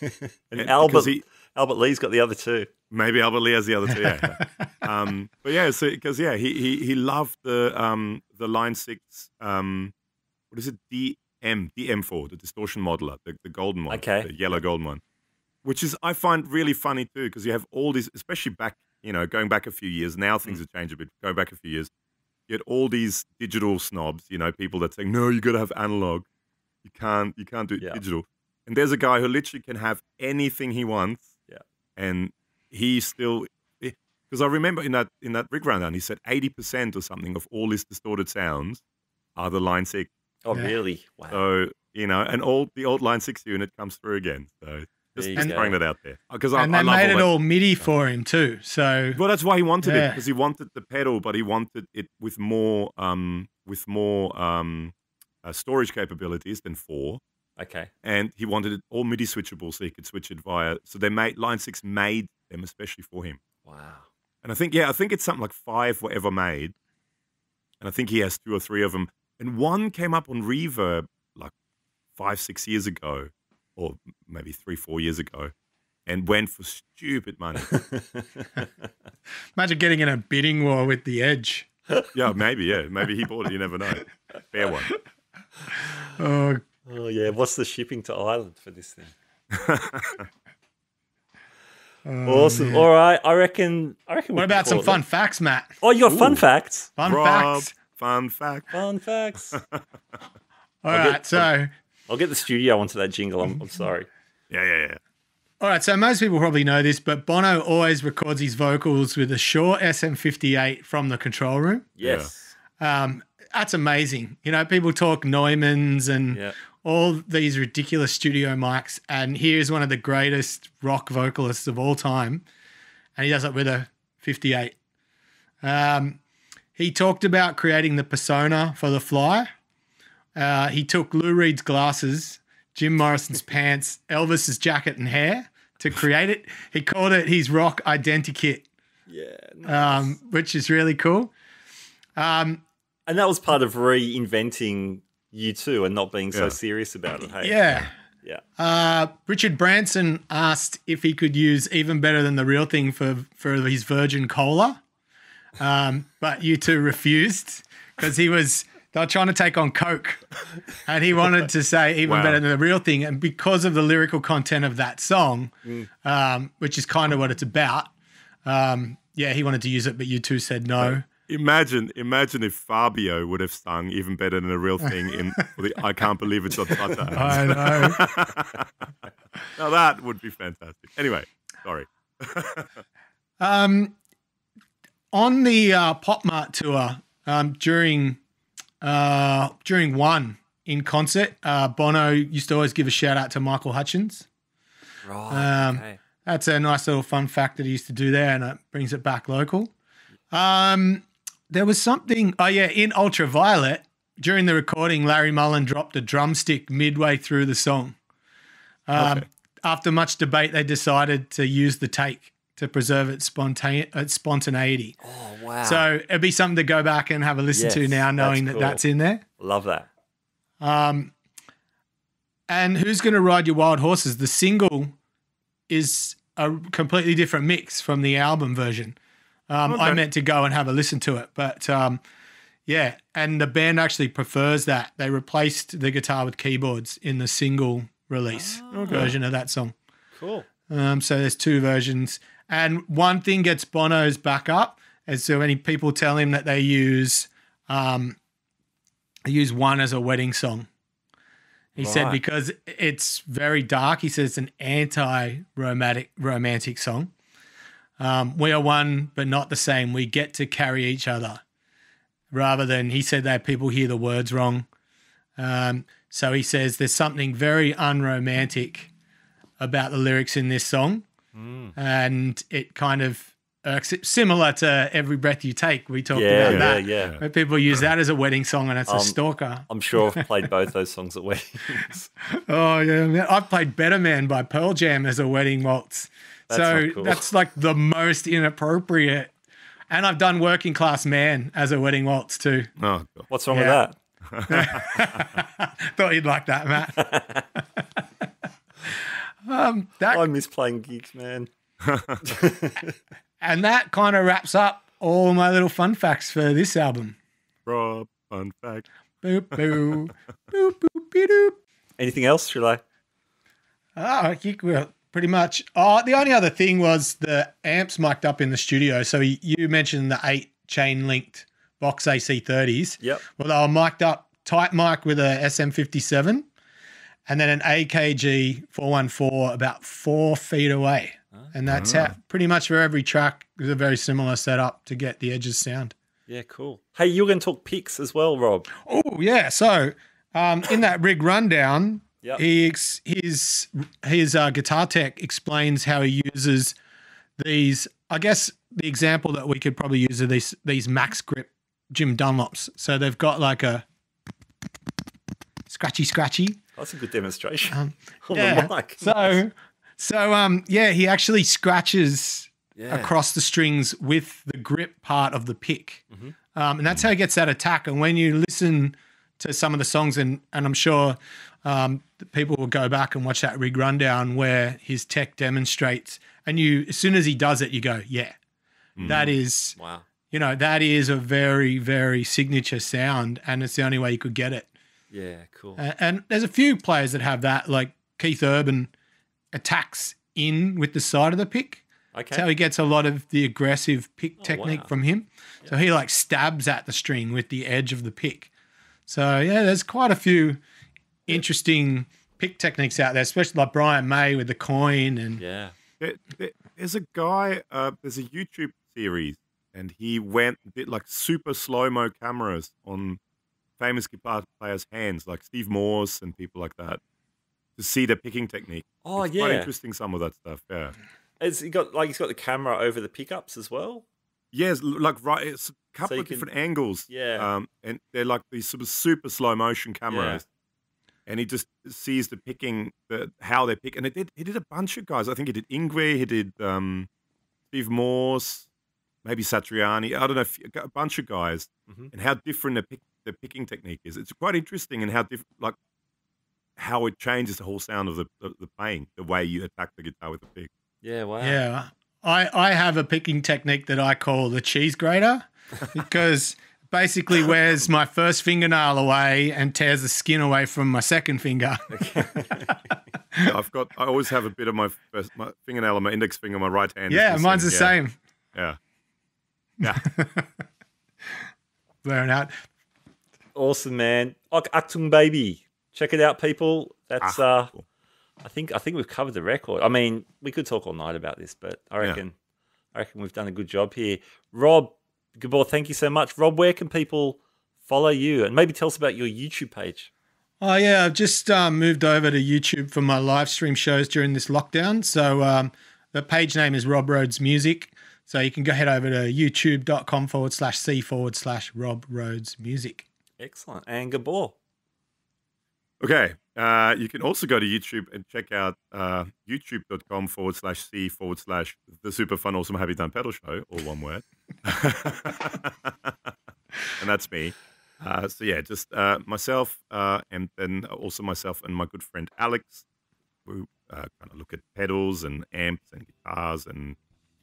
because Albert Lee's got the other 2. maybe Albert Lee has the other 2, yeah. But yeah, so because he loved the Line 6, what is it, DM4, the distortion modeler, the golden one, the yellow golden one, which is, I find really funny too, because you have all these, especially back, going back a few years. Now things have changed a bit. Going back a few years, you had all these digital snobs, people that saying, no, you got to have analog. You can't do digital. And there's a guy who literally can have anything he wants. Yeah. And he still, because I remember in that Rick Rundown, he said 80% or something of all his distorted sounds are the Line 6. Oh, really? Wow. So, and the old Line 6 unit comes through again. So just throwing that out there. And they made it all MIDI for him too. So well, that's why he wanted it, because he wanted the pedal, but he wanted it with more storage capabilities than 4. Okay. And he wanted it all MIDI switchable, so he could switch it via. So Line 6 made them especially for him. Wow. And I think it's something like 5 were ever made, and I think he has 2 or 3 of them. And one came up on Reverb like 5-6 years ago, or maybe 3-4 years ago, and went for stupid money. Imagine getting in a bidding war with the Edge. Yeah, maybe he bought it. You never know. Fair one. Oh yeah. What's the shipping to Ireland for this thing? Awesome. All right. I reckon. What about some fun facts, Matt? Oh, you got fun facts. Fun facts. Fun fact. Fun facts. All right. So I'll get the studio onto that jingle. I'm sorry. Yeah. All right, so most people probably know this, but Bono always records his vocals with a Shure SM58 from the control room. Yes. That's amazing. People talk Neumanns and all these ridiculous studio mics, and here's one of the greatest rock vocalists of all time, and he does it with a 58. He talked about creating the persona for The Fly. He took Lou Reed's glasses, Jim Morrison's pants, Elvis's jacket and hair to create it. He called it his rock identikit. Yeah, nice. Which is really cool. And that was part of reinventing U2 and not being so serious about it. Hey? Yeah. Richard Branson asked if he could use Even Better Than the Real Thing for his Virgin Cola, but U2 refused because they were trying to take on Coke, and he wanted to say Even Better Than the Real Thing. And because of the lyrical content of that song, which is kind of what it's about, he wanted to use it, but U2 said no. Imagine if Fabio would have sung Even Better Than the Real Thing in the I Can't Believe It's Not Butter. I know. Now that would be fantastic. Anyway, sorry. On the Pop Mart tour, during one in concert, Bono used to always give a shout out to Michael Hutchence. Right. Okay. That's a nice little fun fact that he used to do there, and it brings it back local. There was something, in Ultraviolet, during the recording, Larry Mullen dropped a drumstick midway through the song. After much debate, they decided to use the take to preserve its spontaneity. Oh, wow. So it'd be something to go back and have a listen to now, knowing that's in there. Love that. And Who's Gonna Ride Your Wild Horses? The single is a completely different mix from the album version. I meant to go and have a listen to it, but and the band actually prefers that. They replaced the guitar with keyboards in the single release version of that song. Cool. So there's 2 versions, and one thing gets Bono's back up, as so many people tell him that they use One as a wedding song. He said because it's very dark. He says it's an anti-romantic song. We are one, but not the same. We get to carry each other. Rather than, he said that people hear the words wrong. So he says there's something very unromantic about the lyrics in this song. And it kind of irks it. Similar to Every Breath You Take. We talked about that. Yeah. Where people use that as a wedding song, and it's a stalker. I'm sure I've played both those songs at weddings. Oh, yeah. Man. I've played Better Man by Pearl Jam as a wedding waltz. That's not cool. That's like the most inappropriate. And I've done Working Class Man as a wedding waltz too. Oh, God. What's wrong with that? Thought you'd like that, Matt. I miss playing gigs, man. And that kind of wraps up all my little fun facts for this album. Rob, fun fact. Boop, boo. Boop, boop, doop. Anything else, should I? I think we're pretty much. Oh, the only other thing was the amps mic'd up in the studio. So you mentioned the 8 chain-linked Vox AC30s. Yep. Well, they were mic'd up tight mic with a SM57 and then an AKG 414 about 4 feet away. And that's how, pretty much for every track, is a very similar setup to get the Edge's sound. Yeah, cool. Hey, you're going to talk picks as well, Rob. Oh, yeah. So in that rig rundown, Yep. his guitar tech explains how he uses these. I guess the example that we could probably use are these max grip Jim Dunlops. So they've got like a scratchy. That's a good demonstration on Yeah. the mic. So he actually scratches across the strings with the grip part of the pick. Mm-hmm. And that's how he gets that attack. And when you listen to some of the songs, and I'm sure people will go back and watch that rig rundown where his tech demonstrates, and as soon as he does it, you go, that is, wow. That is a very, very signature sound, and it's the only way you could get it. Yeah, cool. And there's a few players that have that, like Keith Urban attacks in with the side of the pick. Okay. That's how he gets a lot of the aggressive pick technique from him. Yeah. So he like stabs at the string with the edge of the pick. So yeah, there's quite a few interesting pick techniques out there, especially like Brian May with the coin. And there's a guy, there's a YouTube series, and he went and did like super slow-mo cameras on famous guitar players' hands, like Steve Morse and people like that, to see the picking technique. Oh, it's quite interesting, some of that stuff. Yeah. He's got the camera over the pickups as well. Yes, it's a couple of different angles. Yeah. And they're like these sort of super slow motion cameras. Yeah. And he just sees the picking, how they pick. And he did a bunch of guys. I think he did Ingve, he did Steve Morse, maybe Satriani. I don't know, a bunch of guys, and how different the picking technique is. It's quite interesting, and how it changes the whole sound of the playing, the way you attack the guitar with the pick. Yeah, wow. Yeah. I have a picking technique that I call the cheese grater, because basically wears my first fingernail away and tears the skin away from my second finger. I always have a bit of my fingernail on my index finger, my right hand. Yeah, mine's the same. Yeah. Blaring out. Awesome, man. Achtung Baby. Check it out, people. That's cool. I think we've covered the record. I mean, we could talk all night about this, but I reckon we've done a good job here. Rob Gabor, thank you so much. Rob, where can people follow you? And maybe tell us about your YouTube page. Oh, yeah, I've just moved over to YouTube for my live stream shows during this lockdown. So the page name is Rob Rhodes Music. So you can go head over to youtube.com/c/Rob Rhodes Music. Excellent. And Gabor. Okay. You can also go to YouTube and check out youtube.com/c/The Super Fun Awesome Happy Time Pedal Show, all one word. And that's me. So yeah, just myself, and then also myself and my good friend Alex, who kind of look at pedals and amps and guitars and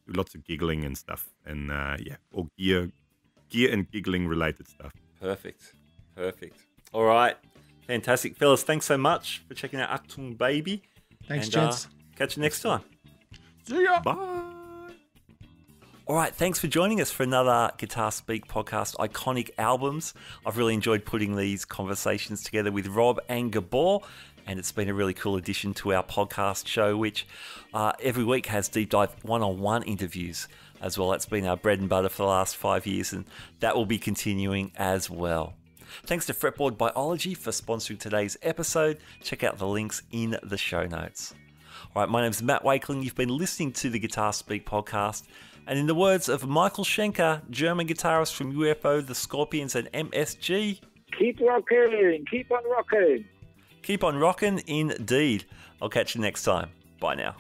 do lots of giggling and stuff. And all gear and giggling related stuff. Perfect. All right. Fantastic. Fellas, thanks so much for checking out Achtung Baby. Thanks, gents. Catch you next time. See ya. Bye. All right, thanks for joining us for another Guitar Speak podcast, Iconic Albums. I've really enjoyed putting these conversations together with Rob and Gabor, and it's been a really cool addition to our podcast show, which every week has deep dive one-on-one interviews as well. That's been our bread and butter for the last 5 years, and that will be continuing as well. Thanks to Fretboard Biology for sponsoring today's episode. Check out the links in the show notes. All right, my name's Matt Wakeling. You've been listening to the Guitar Speak podcast. And in the words of Michael Schenker, German guitarist from UFO, the Scorpions, and MSG, keep rocking, keep on rocking. Keep on rocking indeed. I'll catch you next time. Bye now.